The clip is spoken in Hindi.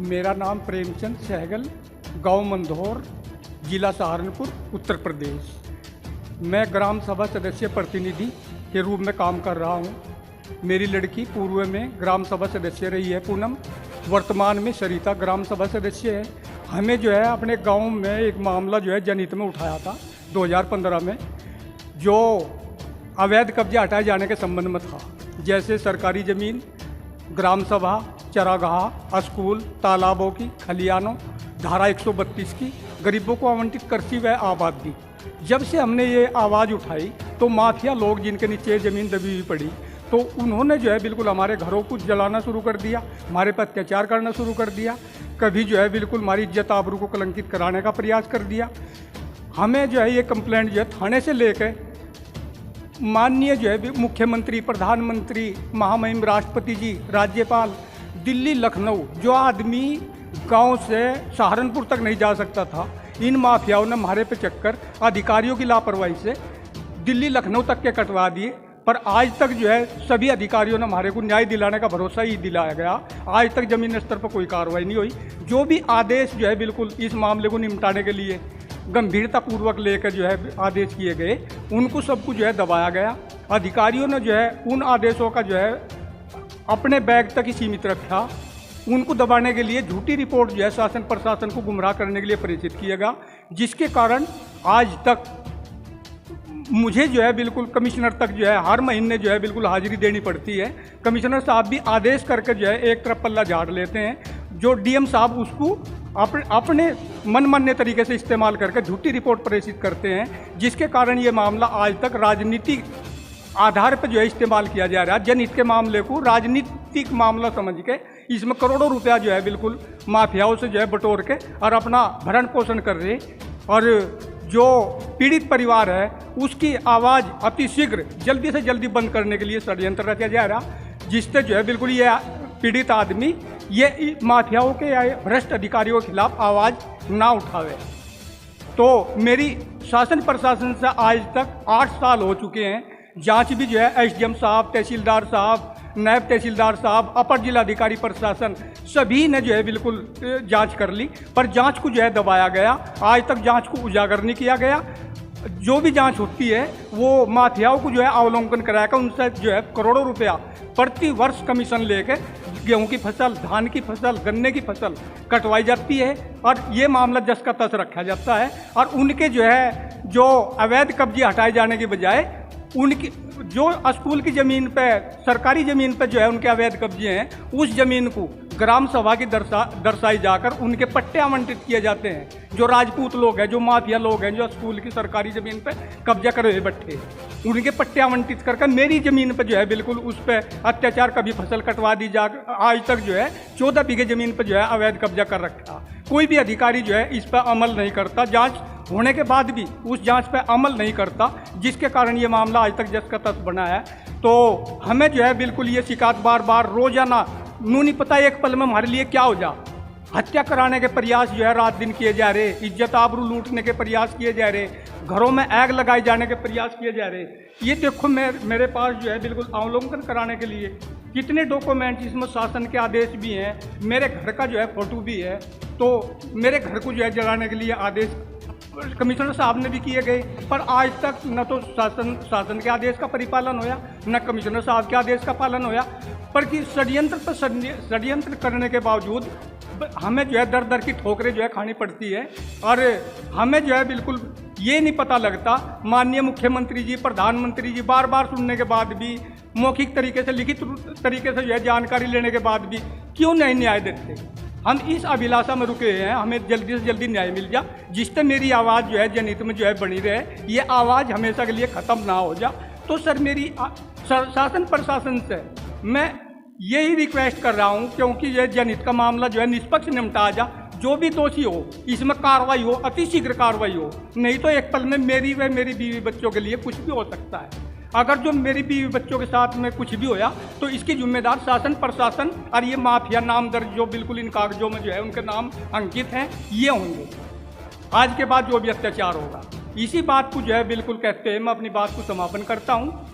मेरा नाम प्रेमचंद सहगल, गांव मंदौर, जिला सहारनपुर, उत्तर प्रदेश। मैं ग्राम सभा सदस्य प्रतिनिधि के रूप में काम कर रहा हूं। मेरी लड़की पूर्व में ग्राम सभा सदस्य रही है पूनम, वर्तमान में सरिता ग्राम सभा सदस्य है। हमें जो है अपने गांव में एक मामला जो है जनहित में उठाया था 2015 में, जो अवैध कब्जे हटाए जाने के संबंध में था। जैसे सरकारी ज़मीन, ग्राम सभा, चरागाह, स्कूल, तालाबों की, खलियानों, धारा 132 की, गरीबों को आवंटित कृषि व आबादी। जब से हमने ये आवाज़ उठाई तो माफिया लोग जिनके नीचे ज़मीन दबी हुई पड़ी, तो उन्होंने जो है बिल्कुल हमारे घरों को जलाना शुरू कर दिया, हमारे पर अत्याचार करना शुरू कर दिया। कभी जो है बिल्कुल हमारी इज्जत आबरू को कलंकित कराने का प्रयास कर दिया। हमें जो है ये कंप्लेंट जो है थाने से लेकर माननीय जो है मुख्यमंत्री, प्रधानमंत्री, महामहिम राष्ट्रपति जी, राज्यपाल, दिल्ली, लखनऊ, जो आदमी गांव से सहारनपुर तक नहीं जा सकता था, इन माफियाओं ने हमारे पे चक्कर अधिकारियों की लापरवाही से दिल्ली, लखनऊ तक के कटवा दिए। पर आज तक जो है सभी अधिकारियों ने हमारे को न्याय दिलाने का भरोसा ही दिलाया गया। आज तक जमीन स्तर पर कोई कार्रवाई नहीं हुई। जो भी आदेश जो है बिल्कुल इस मामले को निपटाने के लिए गंभीरतापूर्वक लेकर जो है आदेश किए गए, उनको सबको जो है दबाया गया। अधिकारियों ने जो है उन आदेशों का जो है अपने बैग तक ही सीमित रखा। उनको दबाने के लिए झूठी रिपोर्ट जो है शासन प्रशासन को गुमराह करने के लिए प्रेषित किया गया, जिसके कारण आज तक मुझे जो है बिल्कुल कमिश्नर तक जो है हर महीने जो है बिल्कुल हाजिरी देनी पड़ती है। कमिश्नर साहब भी आदेश करके जो है एक तरफ पल्ला झाड़ लेते हैं, जो डीएम साहब उसको अपने मनमाने तरीके से इस्तेमाल करके झूठी रिपोर्ट प्रेषित करते हैं, जिसके कारण ये मामला आज तक राजनीतिक आधार पर जो है इस्तेमाल किया जा रहा है। जनहित के मामले को राजनीतिक मामला समझ के इसमें करोड़ों रुपया जो है बिल्कुल माफियाओं से जो है बटोर के और अपना भरण पोषण कर रहे। और जो पीड़ित परिवार है उसकी आवाज़ अतिशीघ्र जल्दी से जल्दी बंद करने के लिए षड्यंत्र रचा जा रहा, जिससे जो है बिल्कुल ये पीड़ित आदमी ये माफियाओं के या भ्रष्ट अधिकारियों के खिलाफ आवाज़ ना उठावे। तो मेरी शासन प्रशासन से आज तक 8 साल हो चुके हैं। जांच भी जो है एसडीएम साहब, तहसीलदार साहब, नायब तहसीलदार साहब, अपर जिलाधिकारी प्रशासन सभी ने जो है बिल्कुल जांच कर ली, पर जांच को जो है दबाया गया। आज तक जांच को उजागर नहीं किया गया। जो भी जांच होती है वो माफियाओं को जो है अवलोकन कराकर उनसे जो है करोड़ों रुपया प्रति वर्ष कमीशन लेके गेहूं की फसल, धान की फसल, गन्ने की फसल कटवाई जाती है और ये मामला जस का तस रखा जाता है। और उनके जो अवैध कब्जे हटाए जाने के बजाय उनकी जो स्कूल की ज़मीन पे, सरकारी ज़मीन पे जो है उनके अवैध कब्जे हैं, उस ज़मीन को ग्राम सभा की दर्शाई जाकर उनके पट्टे आवंटित किए जाते हैं। जो राजपूत लोग हैं, जो माफिया लोग हैं, जो स्कूल की सरकारी ज़मीन पे कब्जा करे हुए बैठे, उनके पट्टे आवंटित करके मेरी ज़मीन पे जो है बिल्कुल उस पर अत्याचार, कभी फसल कटवा दी जा। आज तक जो है 14 बीघे ज़मीन पर जो है अवैध कब्जा कर रखा। कोई भी अधिकारी जो है इस पर अमल नहीं करता, जाँच होने के बाद भी उस जांच पर अमल नहीं करता, जिसके कारण ये मामला आज तक जस का तस बना है। तो हमें जो है बिल्कुल ये शिकायत बार बार रोजाना, नू नहीं पता एक पल में हमारे लिए क्या हो जा। हत्या कराने के प्रयास जो है रात दिन किए जा रहे, इज्जत आबरू लूटने के प्रयास किए जा रहे, घरों में आग लगाए जाने के प्रयास किए जा रहे। ये देखो मेरे पास जो है बिल्कुल अवलोकन कराने के लिए कितने डॉक्यूमेंट, इसमें शासन के आदेश भी हैं, मेरे घर का जो है फोटो भी है। तो मेरे घर को जो है जलाने के लिए आदेश कमिश्नर साहब ने भी किए गए, पर आज तक न तो शासन के आदेश का परिपालन होया, न कमिश्नर साहब के आदेश का पालन होया। पर कि षड्यंत्र करने के बावजूद हमें जो है दर दर की ठोकरें जो है खानी पड़ती है। और हमें जो है बिल्कुल ये नहीं पता लगता, माननीय मुख्यमंत्री जी, प्रधानमंत्री जी बार बार सुनने के बाद भी, मौखिक तरीके से, लिखित तरीके से जो है जानकारी लेने के बाद भी क्यों नहीं न्याय देते। हम इस अभिलाषा में रुके हैं, हमें जल्दी से जल्दी न्याय मिल जा, जिससे मेरी आवाज़ जो है जनहित में जो है बनी रहे, ये आवाज़ हमेशा के लिए ख़त्म ना हो जा। तो सर मेरी शासन प्रशासन से मैं यही रिक्वेस्ट कर रहा हूँ, क्योंकि यह जनहित का मामला जो है निष्पक्ष निपटा जा। जो भी दोषी हो इसमें कार्रवाई हो, अतिशीघ्र कार्रवाई हो, नहीं तो एक पल में मेरी व मेरी बीवी बच्चों के लिए कुछ भी हो सकता है। अगर जो मेरी बीवी बच्चों के साथ में कुछ भी होया तो इसकी जिम्मेदार शासन प्रशासन और ये माफिया नाम दर्ज जो बिल्कुल इन कागजों में जो है उनके नाम अंकित हैं, ये होंगे। आज के बाद जो भी अत्याचार होगा, इसी बात को जो है बिल्कुल कहते हैं मैं अपनी बात को समापन करता हूँ।